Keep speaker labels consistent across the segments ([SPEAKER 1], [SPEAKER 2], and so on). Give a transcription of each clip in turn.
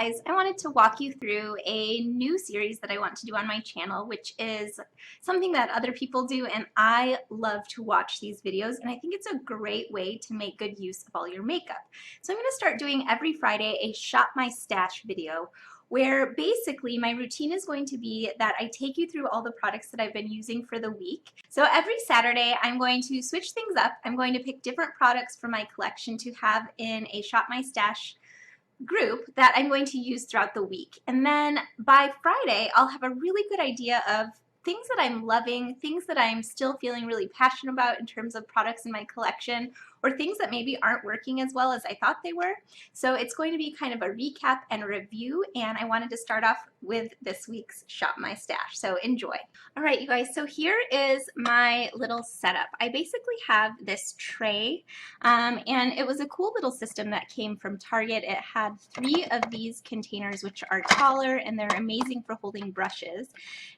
[SPEAKER 1] guys, I wanted to walk you through a new series that I want to do on my channel, which is something that other people do, and I love to watch these videos, and I think it's a great way to make good use of all your makeup. So I'm going to start doing every Friday a Shop My Stash video, where basically my routine is going to be that I take you through all the products that I've been using for the week. So every Saturday I'm going to switch things up. I'm going to pick different products from my collection to have in a Shop My Stash group that I'm going to use throughout the week. And then by Friday, I'll have a really good idea of things that I'm loving, things that I'm still feeling really passionate about in terms of products in my collection, or things that maybe aren't working as well as I thought they were. So it's going to be kind of a recap and a review, and I wanted to start off with this week's Shop My Stash. So enjoy. All right, you guys, so here is my little setup. I basically have this tray, and it was a cool little system that came from Target. It had 3 of these containers, which are taller, and they're amazing for holding brushes.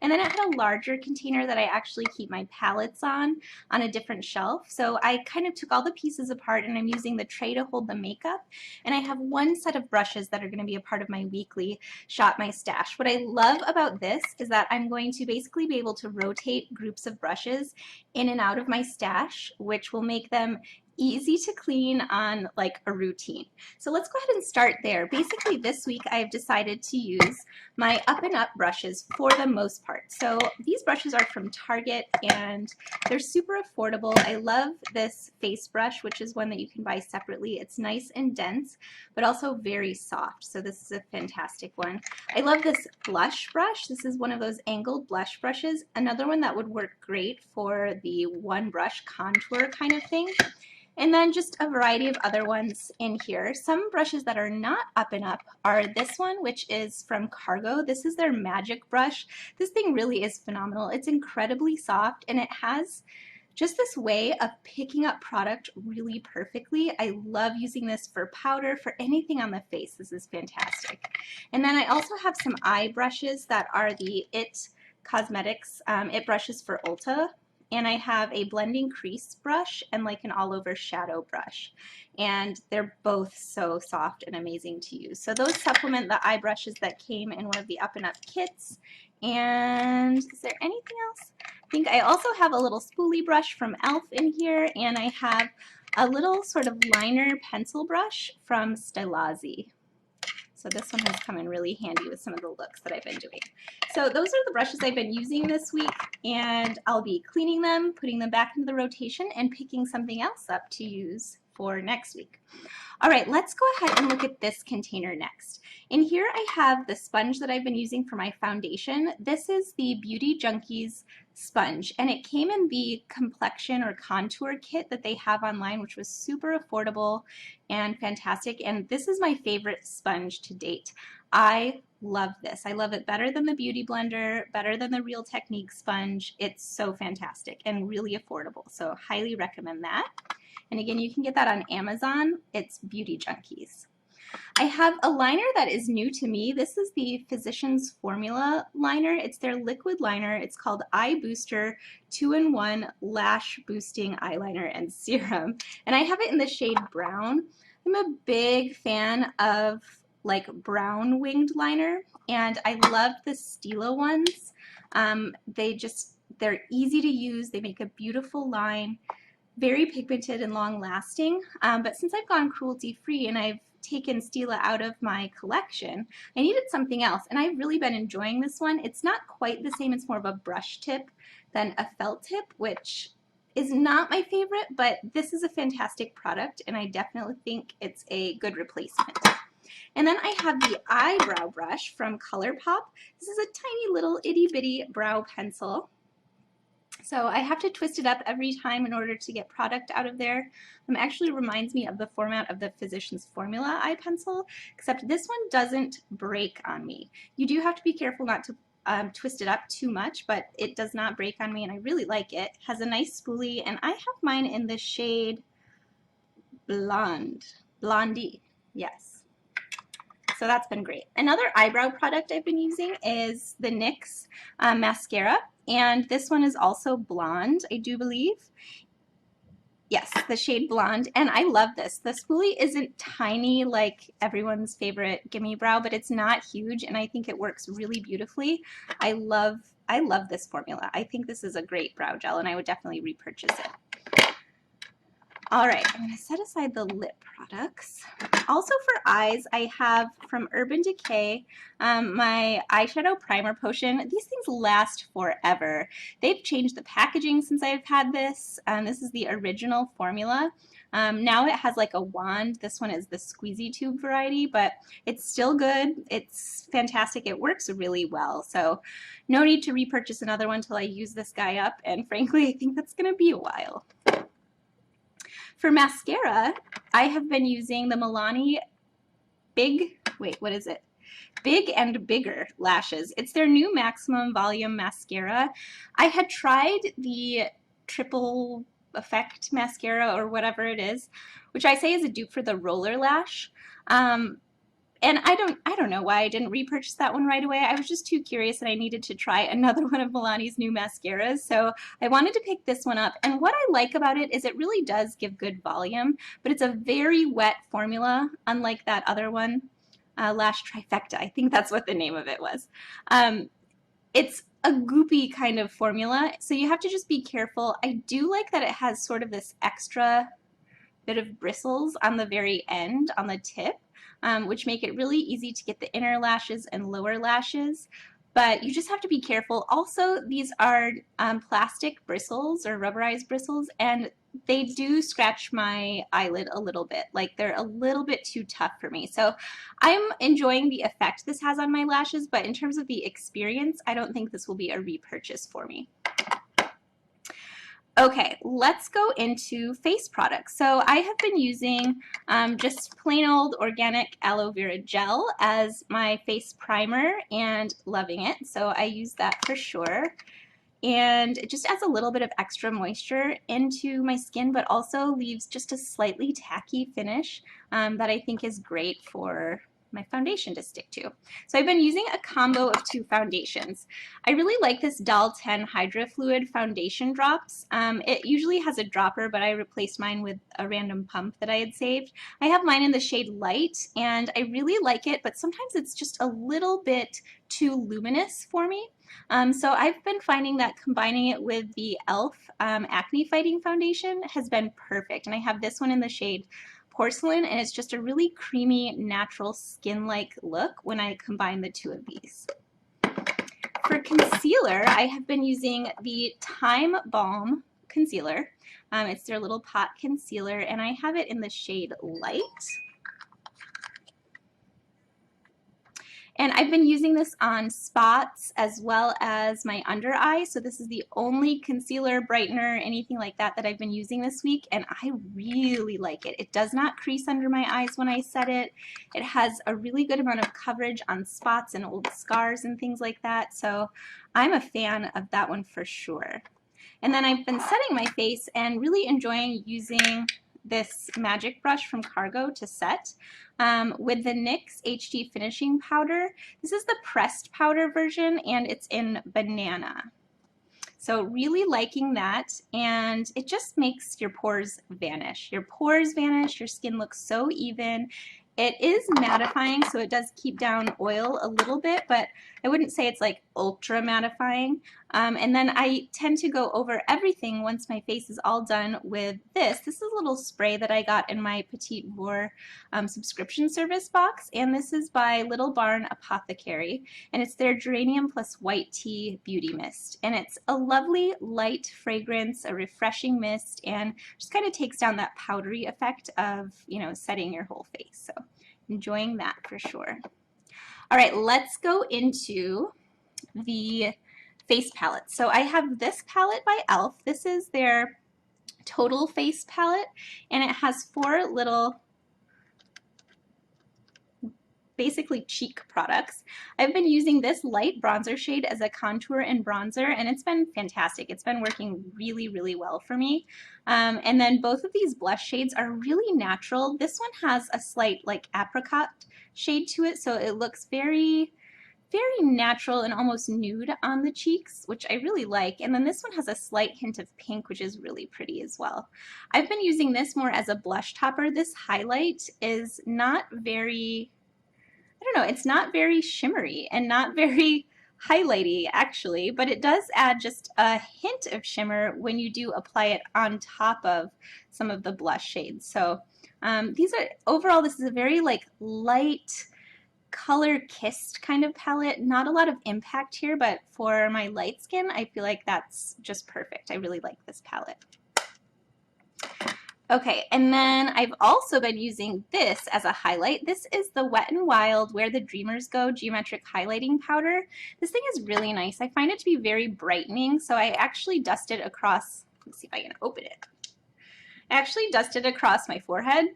[SPEAKER 1] And then it had a larger container that I actually keep my palettes on a different shelf. So I kind of took all the pieces apart, and I'm using the tray to hold the makeup. And I have one set of brushes that are going to be a part of my weekly Shop My Stash. What I love about this is that I'm going to basically be able to rotate groups of brushes in and out of my stash, which will make them easy to clean on like a routine. So let's go ahead and start there. Basically this week I've decided to use my Up and Up brushes for the most part. So these brushes are from Target and they're super affordable. I love this face brush, which is one that you can buy separately. It's nice and dense, but also very soft. So this is a fantastic one. I love this blush brush. This is one of those angled blush brushes. Another one that would work great for the one brush contour kind of thing. And then just a variety of other ones in here. Some brushes that are not Up and Up are this one, which is from Cargo. This is their magic brush. This thing really is phenomenal. It's incredibly soft, and it has just this way of picking up product really perfectly. I love using this for powder, for anything on the face. This is fantastic. And then I also have some eye brushes that are the It Cosmetics It brushes for Ulta. And I have a blending crease brush and like an all over shadow brush. And they're both so soft and amazing to use. So those supplement the eye brushes that came in one of the Up and Up kits. And is there anything else? I think I also have a little spoolie brush from e.l.f. in here, and I have a little sort of liner pencil brush from Stilazzi. So this one has come in really handy with some of the looks that I've been doing. So those are the brushes I've been using this week, and I'll be cleaning them, putting them back into the rotation, and picking something else up to use for next week. All right, let's go ahead and look at this container next. In here I have the sponge that I've been using for my foundation. This is the Beauty Junkees sponge, and it came in the complexion or contour kit that they have online, which was super affordable and fantastic, and this is my favorite sponge to date. I love this. I love it better than the Beauty Blender, better than the Real Technique sponge. It's so fantastic and really affordable, so highly recommend that. And again, you can get that on Amazon. It's Beauty Junkees. I have a liner that is new to me. This is the Physicians Formula liner. It's their liquid liner. It's called Eye Booster 2-in-1 Lash Boosting Eyeliner and Serum. And I have it in the shade brown. I'm a big fan of like brown winged liner, and I love the Stila ones. They're easy to use. They make a beautiful line. Very pigmented and long lasting, but since I've gone cruelty-free and I've taken Stila out of my collection, I needed something else, and I've really been enjoying this one. It's not quite the same, it's more of a brush tip than a felt tip, which is not my favorite, but this is a fantastic product, and I definitely think it's a good replacement. And then I have the eyebrow brush from ColourPop. This is a tiny little itty bitty brow pencil. So I have to twist it up every time in order to get product out of there. Actually reminds me of the format of the Physicians Formula eye pencil, except this one doesn't break on me. You do have to be careful not to twist it up too much, but it does not break on me, and I really like it. It has a nice spoolie, and I have mine in the shade Blondie, yes. So that's been great. Another eyebrow product I've been using is the NYX mascara, and this one is also blonde, I do believe. Yes, the shade Blonde, and I love this. The spoolie isn't tiny like everyone's favorite Gimme Brow, but it's not huge, and I think it works really beautifully. I love this formula. I think this is a great brow gel, and I would definitely repurchase it. All right, I'm going to set aside the lip products. Also for eyes, I have from Urban Decay my eyeshadow primer potion. These things last forever. They've changed the packaging since I've had this. This is the original formula. Now it has like a wand. This one is the squeezy tube variety, but it's still good. It's fantastic. It works really well. So no need to repurchase another one until I use this guy up. And frankly, I think that's going to be a while. For mascara, I have been using the Milani Big and Bigger lashes. It's their new maximum volume mascara. I had tried the triple effect mascara or whatever it is, which I say is a dupe for the roller lash. And I don't know why I didn't repurchase that one right away. I was just too curious and I needed to try another one of Milani's new mascaras. So I wanted to pick this one up. And what I like about it is it really does give good volume, but it's a very wet formula, unlike that other one, Lash Trifecta. I think that's what the name of it was. It's a goopy kind of formula, so you have to just be careful. I do like that it has sort of this extra bit of bristles on the very end, on the tip. Which make it really easy to get the inner lashes and lower lashes, but you just have to be careful. Also, these are plastic bristles or rubberized bristles, and they do scratch my eyelid a little bit. Like they're a little bit too tough for me. So I'm enjoying the effect this has on my lashes, but in terms of the experience, I don't think this will be a repurchase for me. Okay, let's go into face products. So I have been using just plain old organic aloe vera gel as my face primer and loving it. So I use that for sure. And it just adds a little bit of extra moisture into my skin, but also leaves just a slightly tacky finish that I think is great for my foundation to stick to. So I've been using a combo of two foundations. I really like this Doll 10 Hydra Fluid foundation drops. It usually has a dropper, but I replaced mine with a random pump that I had saved. I have mine in the shade Light, and I really like it, but sometimes it's just a little bit too luminous for me. So I've been finding that combining it with the e.l.f. Acne Fighting Foundation has been perfect. And I have this one in the shade Porcelain, and it's just a really creamy, natural skin-like look when I combine the two of these. For concealer, I have been using the Time Balm Concealer. It's their little pot concealer, and I have it in the shade Light. And I've been using this on spots as well as my under eye. So this is the only concealer, brightener, anything like that that I've been using this week, and I really like it. It does not crease under my eyes when I set it. It has a really good amount of coverage on spots and old scars and things like that. So I'm a fan of that one for sure. And then I've been setting my face and really enjoying using this magic brush from Cargo to set with the NYX HD Finishing Powder. This is the pressed powder version, and it's in Banana. So really liking that, and it just makes your pores vanish. Your pores vanish, your skin looks so even. It is mattifying, so it does keep down oil a little bit, but I wouldn't say it's like ultra mattifying. And then I tend to go over everything once my face is all done with this. This is a little spray that I got in my Petit Vour subscription service box, and this is by Little Barn Apothecary, and it's their Geranium plus White Tea Beauty Mist. And it's a lovely light fragrance, a refreshing mist, and just kind of takes down that powdery effect of, you know, setting your whole face. So enjoying that for sure. All right, let's go into the face palette. So I have this palette by e.l.f. This is their Total Face palette, and it has 4 little basically cheek products. I've been using this light bronzer shade as a contour and bronzer, and it's been fantastic. It's been working really, really well for me. And then both of these blush shades are really natural. This one has a slight like apricot shade to it, so it looks very very natural and almost nude on the cheeks, which I really like. And then this one has a slight hint of pink, which is really pretty as well. I've been using this more as a blush topper. This highlight is not very, I don't know, it's not very shimmery and not very highlighty actually, but it does add just a hint of shimmer when you do apply it on top of some of the blush shades. So these are, overall, this is a very like light, color kissed kind of palette. Not a lot of impact here, but for my light skin, I feel like that's just perfect. I really like this palette. Okay, and then I've also been using this as a highlight. This is the Wet n Wild Where the Dreamers Go Geometric Highlighting Powder. This thing is really nice. I find it to be very brightening, so I actually dust it across, let's see if I can open it. I actually dusted across my forehead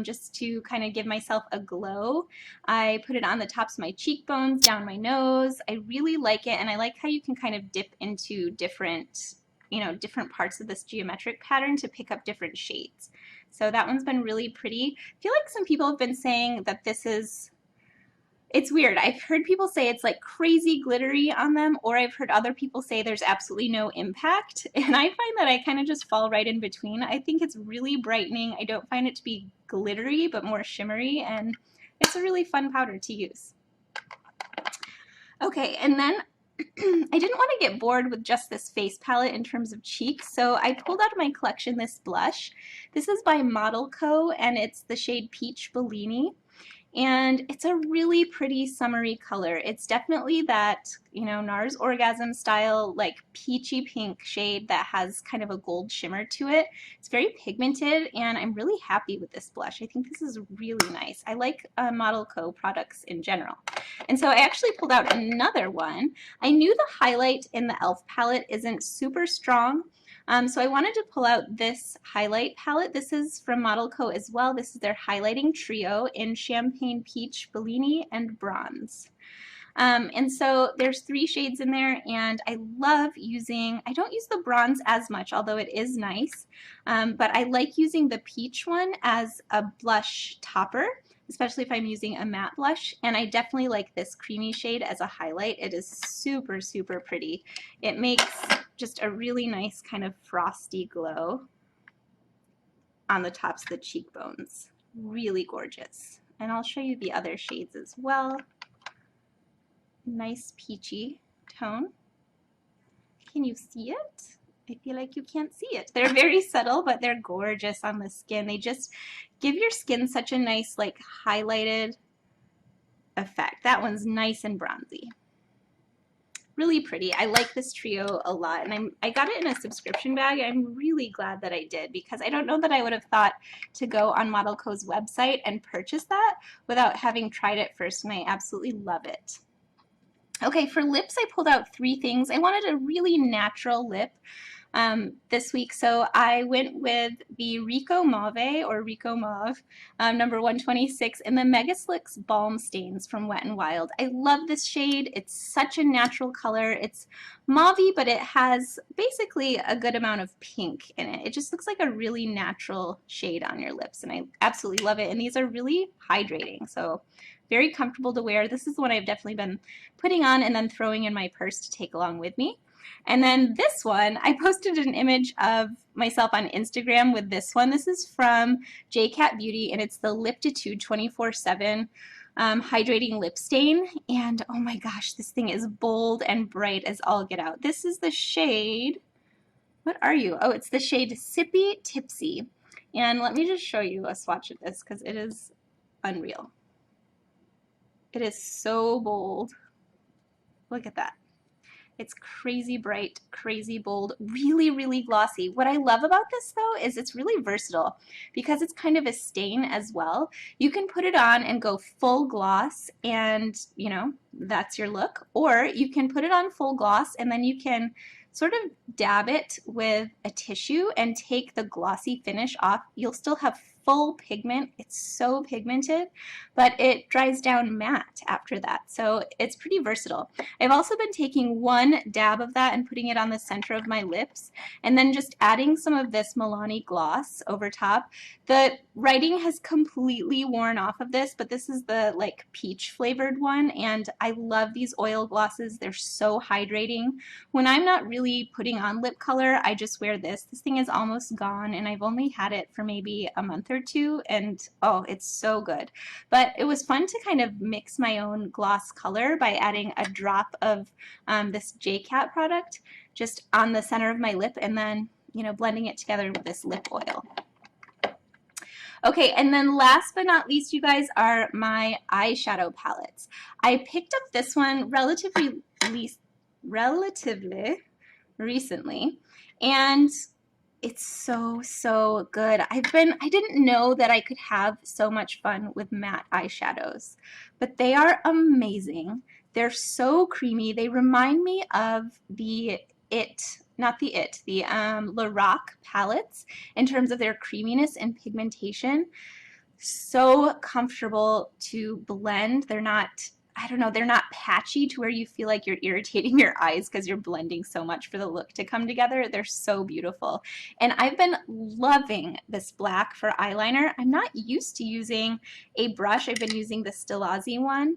[SPEAKER 1] just to kind of give myself a glow. I put it on the tops of my cheekbones, down my nose. I really like it, and I like how you can kind of dip into different, different parts of this geometric pattern to pick up different shades. So that one's been really pretty. I feel like some people have been saying that this is, it's weird. I've heard people say it's like crazy glittery on them, or I've heard other people say there's absolutely no impact. And I find that I kind of just fall right in between. I think it's really brightening. I don't find it to be glittery, but more shimmery, and it's a really fun powder to use. Okay, and then I didn't want to get bored with just this face palette in terms of cheeks, so I pulled out of my collection this blush. This is by Model Co, and it's the shade Peach Bellini. And it's a really pretty summery color. It's definitely that, NARS Orgasm style, like peachy pink shade that has kind of a gold shimmer to it. It's very pigmented, and I'm really happy with this blush. I think this is really nice. I like Model Co products in general. And so I actually pulled out another one. I knew the highlight in the e.l.f. palette isn't super strong, so I wanted to pull out this highlight palette. This is from Model Co as well. This is their highlighting trio in Champagne, Peach, Bellini, and Bronze. And so there's 3 shades in there, and I love using, I don't use the bronze as much, although it is nice, but I like using the peach one as a blush topper, especially if I'm using a matte blush, and I definitely like this creamy shade as a highlight. It is super, super pretty. It makes just a really nice kind of frosty glow on the tops of the cheekbones. Really gorgeous. And I'll show you the other shades as well. Nice peachy tone. Can you see it? I feel like you can't see it. They're very subtle, but they're gorgeous on the skin. They just give your skin such a nice, like, highlighted effect. That one's nice and bronzy. Really pretty. I like this trio a lot, and I got it in a subscription bag. I'm really glad that I did, because I don't know that I would have thought to go on Model Co.'s website and purchase that without having tried it first, and I absolutely love it. Okay, for lips, I pulled out 3 things. I wanted a really natural lip this week, so I went with the Rico Mauve, or Rico Mauve, number 126, in the Mega Slicks Balm Stains from Wet n Wild. I love this shade. It's such a natural color. It's mauve-y, but it has basically a good amount of pink in it. It just looks like a really natural shade on your lips, and I absolutely love it. And these are really hydrating, so very comfortable to wear. This is the one I've definitely been putting on and then throwing in my purse to take along with me. And then this one, I posted an image of myself on Instagram with this one. This is from JCat Beauty, and it's the Liptitude 24/7 hydrating lip stain. And oh my gosh, this thing is bold and bright as all get out. This is the shade, what are you? Oh, it's the shade Sippy Tipsy. And let me just show you a swatch of this, because it is unreal. It is so bold. Look at that. It's crazy bright, crazy bold, really, really glossy. What I love about this, though, is it's really versatile because it's kind of a stain as well. You can put it on and go full gloss, and, that's your look. Or you can put it on full gloss, and then you can sort of dab it with a tissue and take the glossy finish off. You'll still have full pigment. It's so pigmented, but it dries down matte after that. So it's pretty versatile. I've also been taking one dab of that and putting it on the center of my lips, and then just adding some of this Milani gloss over top. The writing has completely worn off of this, but this is the like peach flavored one, and I love these oil glosses. They're so hydrating. When I'm not really putting on lip color, I just wear this. This thing is almost gone, and I've only had it for maybe a month or two, and oh, it's so good. But it was fun to kind of mix my own gloss color by adding a drop of this JCat product just on the center of my lip, and then, you know, blending it together with this lip oil. Okay, and then last but not least, you guys, are my eyeshadow palettes. I picked up this one relatively recently, and it's so good. I didn't know that I could have so much fun with matte eyeshadows, but they are amazing. They're so creamy. They remind me of the Lorac palettes in terms of their creaminess and pigmentation. So comfortable to blend. They're not, I don't know, they're not patchy to where you feel like you're irritating your eyes because you're blending so much for the look to come together. They're so beautiful. And I've been loving this black for eyeliner. I'm not used to using a brush. I've been using the Stilazzi one.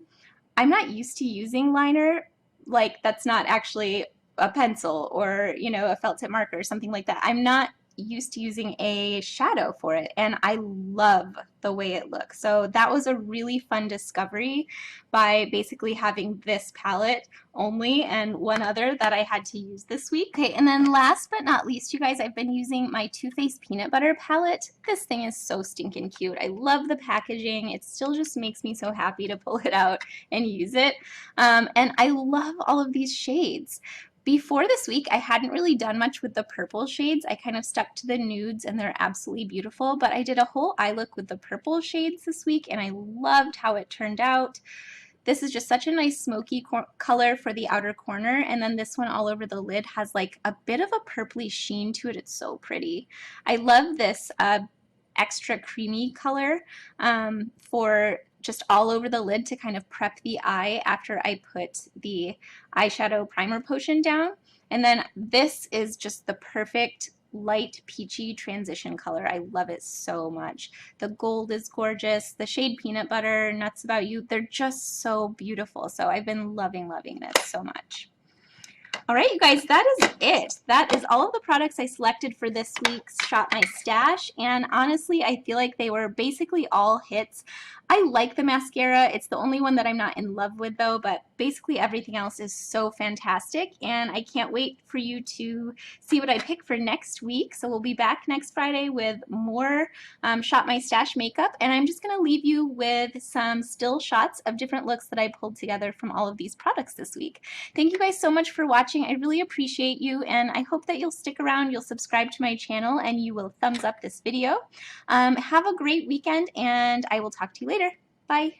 [SPEAKER 1] I'm not used to using liner, like that's not actually a pencil or, you know, a felt tip marker or something like that. I'm not used to using a shadow for it, and I love the way it looks. So that was a really fun discovery by basically having this palette only and one other that I had to use this week. Okay, and then last but not least, you guys, I've been using my Too Faced Peanut Butter palette. This thing is so stinking cute. I love the packaging. It still just makes me so happy to pull it out and use it. And I love all of these shades. Before this week, I hadn't really done much with the purple shades. I kind of stuck to the nudes, and they're absolutely beautiful, but I did a whole eye look with the purple shades this week, and I loved how it turned out. This is just such a nice smoky color for the outer corner, and then this one all over the lid has like a bit of a purpley sheen to it. It's so pretty. I love this extra creamy color for just all over the lid to kind of prep the eye after I put the eyeshadow primer potion down. And then this is just the perfect light peachy transition color. I love it so much. The gold is gorgeous. The shade Peanut Butter, Nuts About You, they're just so beautiful. So I've been loving this so much. All right, you guys, that is it. That is all of the products I selected for this week's Shop My Stash, and honestly, I feel like they were basically all hits. I like the mascara. It's the only one that I'm not in love with, though, but basically everything else is so fantastic, and I can't wait for you to see what I pick for next week. So we'll be back next Friday with more Shop My Stash makeup, and I'm just going to leave you with some still shots of different looks that I pulled together from all of these products this week. Thank you guys so much for watching. I really appreciate you, and I hope that you'll stick around, you'll subscribe to my channel, and you will thumbs up this video. Have a great weekend, and I will talk to you later. Bye.